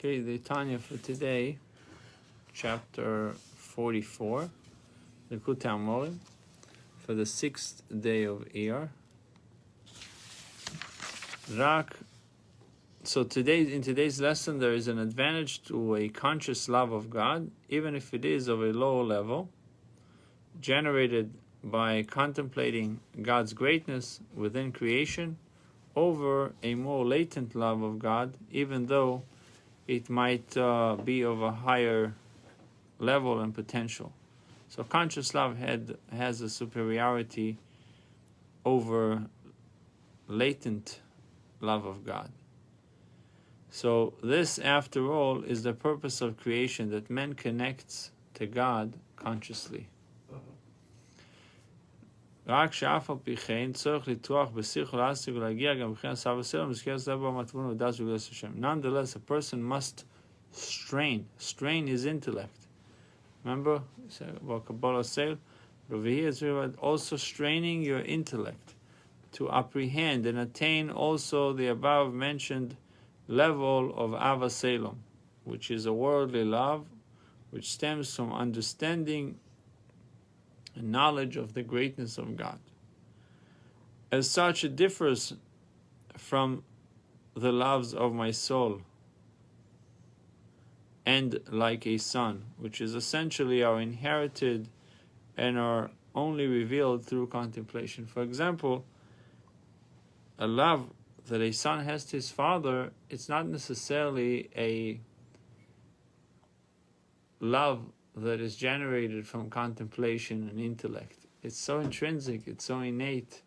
Okay, the Tanya for today, chapter 44, the Likutei Amorim, for the 6th day of Iyar. So in today's lesson, there is an advantage to a conscious love of God, even if it is of a low level, generated by contemplating God's greatness within creation, over a more latent love of God, even though it might be of a higher level and potential. So conscious love has a superiority over latent love of God. So this, after all, is the purpose of creation, that man connects to God consciously. Nonetheless, a person must strain his intellect. Remember what Kabbalah said? Over here it's about also straining your intellect to apprehend and attain also the above mentioned level of Ava Selom, which is a worldly love, which stems from understanding and knowledge of the greatness of God. As such, it differs from the loves of my soul and like a son, which is essentially are inherited and are only revealed through contemplation. For example, a love that a son has to his father, it's not necessarily a love that is generated from contemplation and intellect. It's so intrinsic, it's so innate,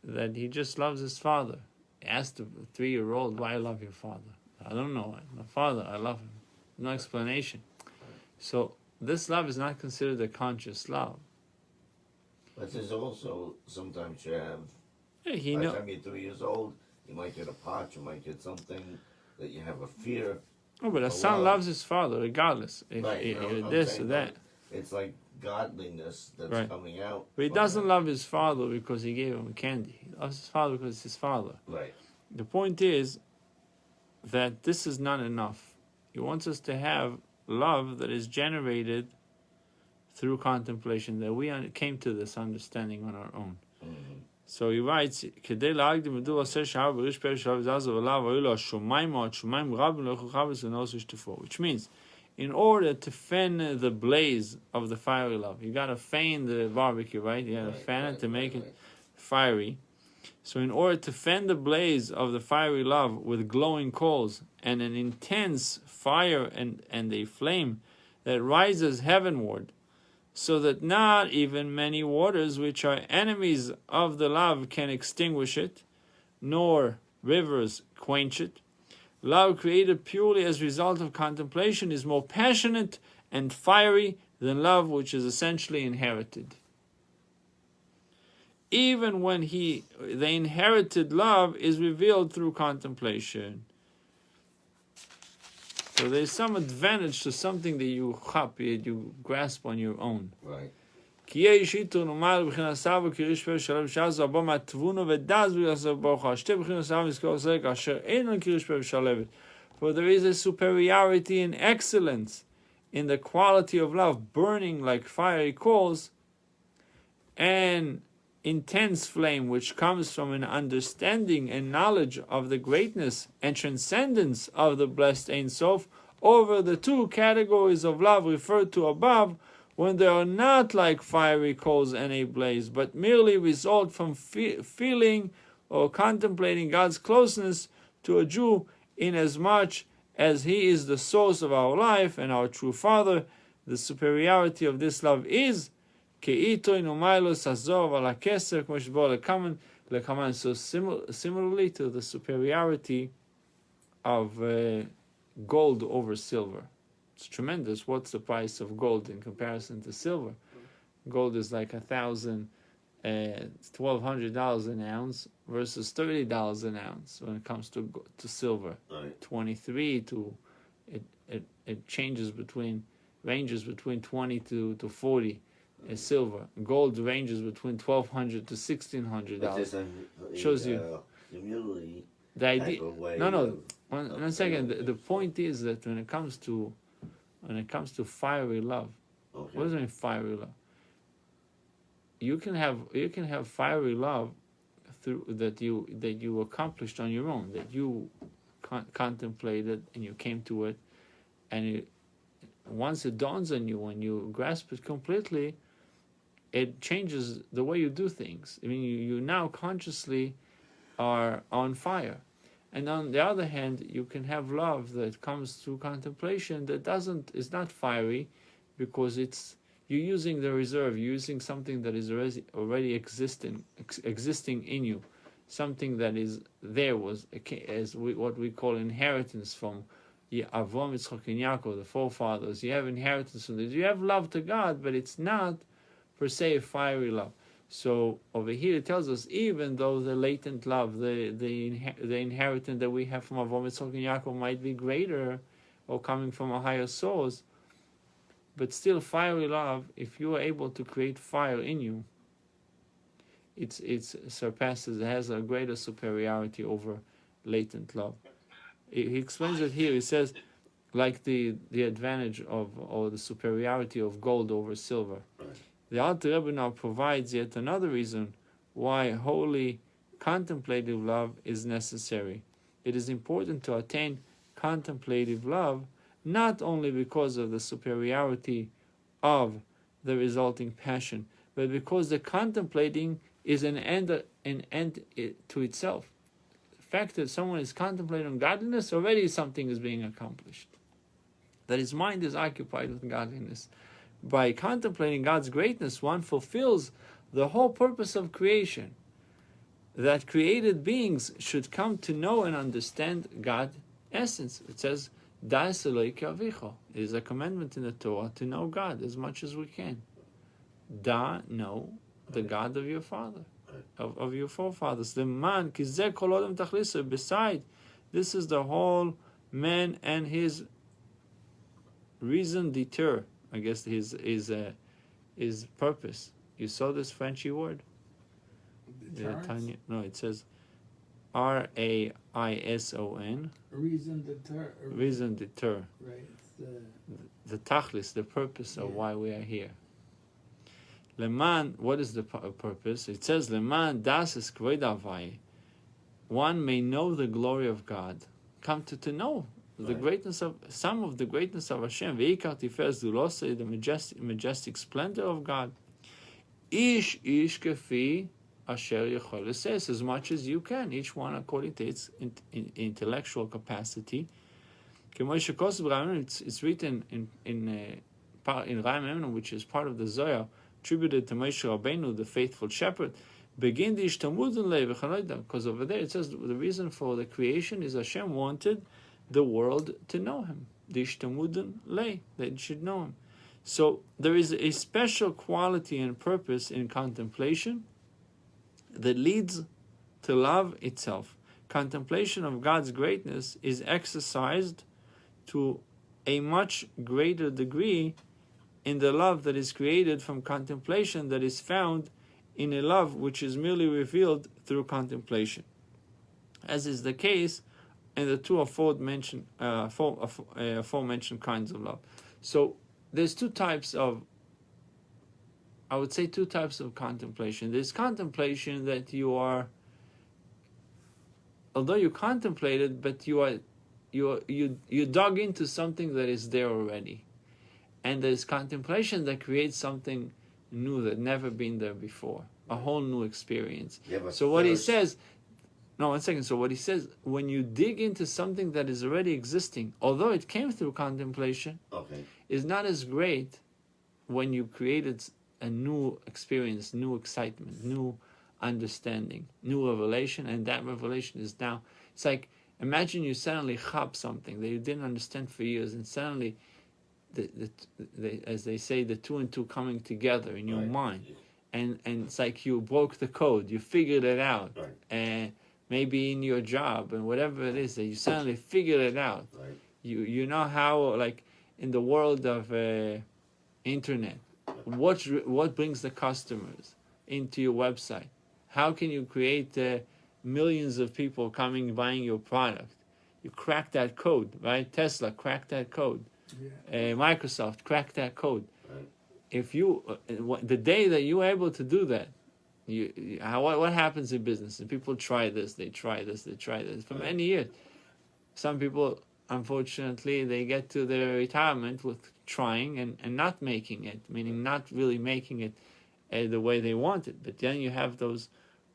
that he just loves his father. He asked a 3-year-old, why I love your father? I don't know. My father, I love him. No explanation. So this love is not considered a conscious love. But there's also, sometimes you have, by the time you're 3 years old, you might get a pot, you might get something that you have a fear. Oh, but a son loves his father regardless. If this or that. It's like godliness that's coming out. But he doesn't love his father because he gave him candy. He loves his father because it's his father. Right. The point is that this is not enough. He wants us to have love that is generated through contemplation, that we came to this understanding on our own. Mm-hmm. So he writes, which means, in order to fan the blaze of the fiery love, you got to fan the barbecue, right? You got to fan it to make it fiery. So in order to fan the blaze of the fiery love with glowing coals and an intense fire and a flame that rises heavenward, so that not even many waters which are enemies of the love can extinguish it, nor rivers quench it. Love created purely as a result of contemplation is more passionate and fiery than love which is essentially inherited. Even when the inherited love is revealed through contemplation. So there's some advantage to something that you grasp on your own. Right. For there is a superiority and excellence in the quality of love, burning like fiery coals, and intense flame, which comes from an understanding and knowledge of the greatness and transcendence of the blessed Ein Sof, over the two categories of love referred to above, when they are not like fiery coals and a blaze, but merely result from feeling or contemplating God's closeness to a Jew, inasmuch as he is the source of our life and our true Father. The superiority of this love is so similarly to the superiority of gold over silver. It's tremendous. What's the price of gold in comparison to silver? Gold is like $1,200 an ounce versus $30 an ounce when it comes to silver. Right. 23 to it ranges between 20 to 40. Silver. Gold ranges between $1,200 to $1,600. Shows you. Humility the idea. way. No. One second. The point is that when it comes to fiery love, Okay. what does it mean fiery love? You can have fiery love through that you accomplished on your own, that you contemplated and you came to it, and once it dawns on you, when you grasp it completely, it changes the way you do things. I mean, you now consciously are on fire. And on the other hand, you can have love that comes through contemplation that is not fiery, because you're using the reserve, you're using something that is already existing in you, something that is there, what we call inheritance from Avram, Yitzchak, and Yaakov, the forefathers. You have inheritance from this. You have love to God, but it's not per se a fiery love. So over here it tells us, even though the latent love, the inheritance that we have from Avram, Yitzchak, and Yaakov might be greater or coming from a higher source, but still fiery love, if you are able to create fire in you, it surpasses, it has a greater superiority over latent love. He explains it here. He says, like the advantage of, or the superiority of gold over silver. The Alter Rebbe now provides yet another reason why holy contemplative love is necessary. It is important to attain contemplative love not only because of the superiority of the resulting passion, but because the contemplating is an end to itself. The fact that someone is contemplating godliness, already something is being accomplished. That his mind is occupied with godliness. By contemplating God's greatness, one fulfills the whole purpose of creation, that created beings should come to know and understand God's essence. It says, Das Eloike Avicho. It is a commandment in the Torah to know God as much as we can. Know the God of your father, of your forefathers. The man, kizeh kol odom tachliso. Beside, this is the whole man and his reason deter. I guess his purpose. You saw this Frenchy word? No, it says Raison. Reason deter. Reason deter. Right. The tachlis, the purpose of why we are here. Leman, what is the purpose? It says Leman das es kvod Havai. One may know the glory of God. Come to know the greatness of the greatness of Hashem. Veikar tiferet zulosei, the majestic splendor of God. Ish kefi asher yachol l'seis, as much as you can, each one according to its intellectual capacity. It's written in Rabbi, which is part of the Zohar, attributed to Moshe Rabbeinu, the faithful shepherd. Begin the ishtamudin, because over there it says the reason for the creation is Hashem wanted the world to know Him. The ishtamudin lei, that it should know Him. So there is a special quality and purpose in contemplation that leads to love itself. Contemplation of God's greatness is exercised to a much greater degree in the love that is created from contemplation, that is found in a love which is merely revealed through contemplation, as is the case in the two aforementioned kinds of love. So there's two types of contemplation. There's contemplation that you are, although you contemplated, but you dug into something that is there already. And there's contemplation that creates something new that never been there before, a whole new experience. So what he says, So what he says, when you dig into something that is already existing, although it came through contemplation, is not as great when you created a new experience, new excitement, new understanding, new revelation, and that revelation is now, it's like, imagine you suddenly chop something that you didn't understand for years, and suddenly, as they say, the two and two coming together in your mind, and it's like you broke the code, you figured it out, and maybe in your job and whatever it is that you suddenly figured it out. You know how, like in the world of internet, what brings the customers into your website? How can you create millions of people coming buying your product. You crack that code, right? Tesla cracked that code. Microsoft cracked that code. Right. If you, the day that you're able to do that, what happens in business? And people try this, they try this for many years. Some people, unfortunately, they get to their retirement with trying and not making it, meaning not really making it the way they want it. But then you have those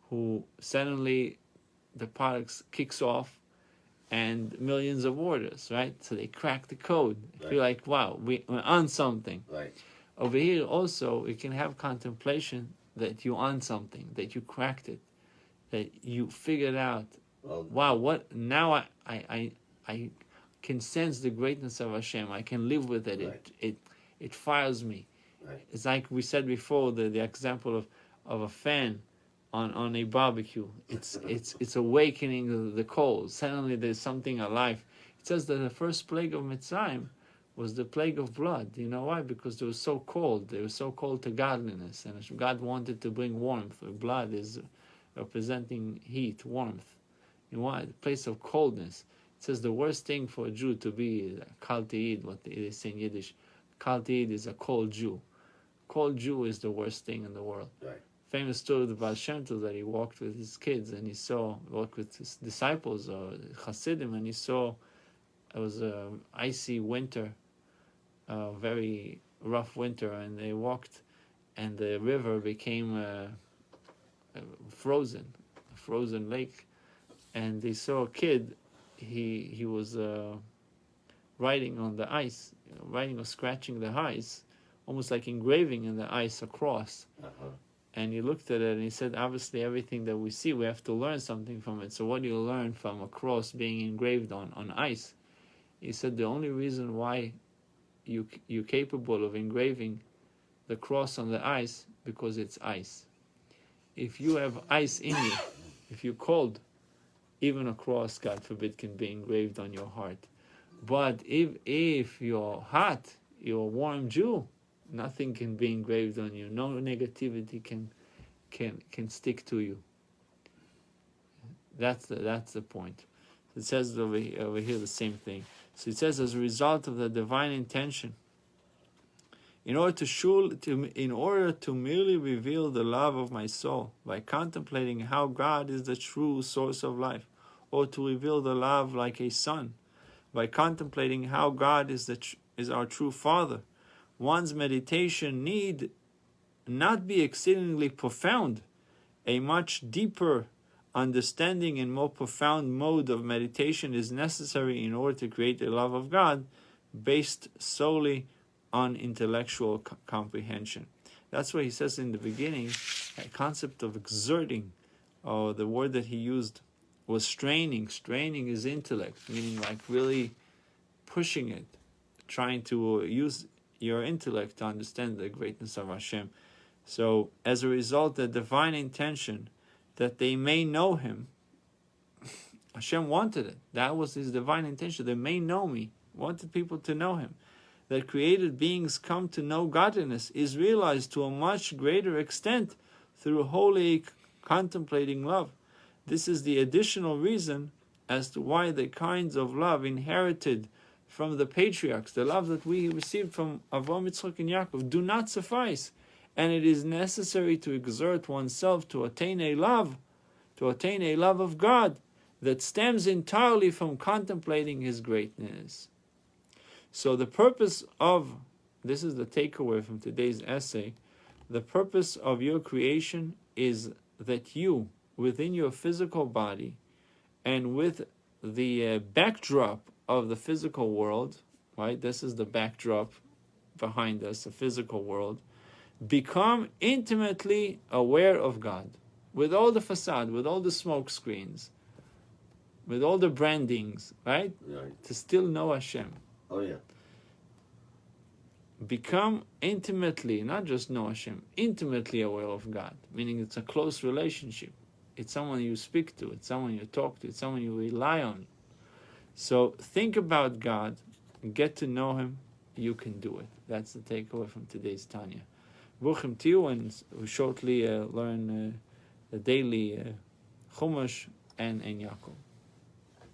who suddenly the products kicks off and millions of orders, right? So they crack the code. Right. Feel like, wow, we're on something. Right. Over here also, we can have contemplation that you're on something, that you cracked it, that you figured out, wow, what, now I can sense the greatness of Hashem. I can live with it. Right. It fires me. Right. It's like we said before, the example of a fan on a barbecue. It's awakening the coals. Suddenly there's something alive. It says that the first plague of Mitzrayim was the plague of blood. You know why? Because they were so cold. They were so cold to godliness, and God wanted to bring warmth. Blood is representing heat, warmth. You know why? The place of coldness. It says the worst thing for a Jew to be is a kalteid, what they say in Yiddish. Kalteid is a cold Jew. Cold Jew is the worst thing in the world. Right. Famous story of the Baal Shem Tov that he walked with his kids and he walked with his disciples or Hasidim, and he saw it was an icy winter, very rough winter, and they walked and the river became a frozen lake, and they saw a kid. He was writing on the ice, writing or scratching the ice, almost like engraving in the ice across. And he looked at it and he said, obviously everything that we see, we have to learn something from it. So what do you learn from a cross being engraved on ice? He said the only reason why you're capable of engraving the cross on the ice, because it's ice. If you have ice in you, if you're cold, even a cross, God forbid, can be engraved on your heart. But if you're hot, you're a warm Jew, nothing can be engraved on you. No negativity can stick to you. That's the point. It says over here the same thing. So it says, as a result of the divine intention, in order to merely reveal the love of my soul by contemplating how God is the true source of life, or to reveal the love like a son by contemplating how God is our true Father, one's meditation need not be exceedingly profound. A much deeper understanding and more profound mode of meditation is necessary in order to create a love of God based solely on intellectual comprehension. That's why he says in the beginning, a concept of exerting, or the word that he used was straining. Straining his intellect, meaning like really pushing it, trying to use your intellect to understand the greatness of Hashem. So as a result, the divine intention that they may know him, Hashem wanted it. That was his divine intention. They may know me. Wanted people to know him. That created beings come to know godliness is realized to a much greater extent through holy contemplating love. This is the additional reason as to why the kinds of love inherited from the patriarchs, the love that we received from Avraham, Yitzchak, and Yaakov, do not suffice, and it is necessary to exert oneself to attain a love of God that stems entirely from contemplating his greatness. So the purpose of, this is the takeaway from today's essay, the purpose of your creation is that you, within your physical body, and with the backdrop of the physical world, right? This is the backdrop behind us, the physical world, become intimately aware of God, with all the facade, with all the smoke screens, with all the brandings, right? To still know Hashem. Oh yeah. Become intimately, not just know Hashem, intimately aware of God, meaning it's a close relationship. It's someone you speak to, it's someone you talk to, it's someone you rely on. So think about God, get to know him, you can do it. That's the takeaway from today's Tanya. Bruchim to you, and we shortly learn the daily Chumash and Yaakov.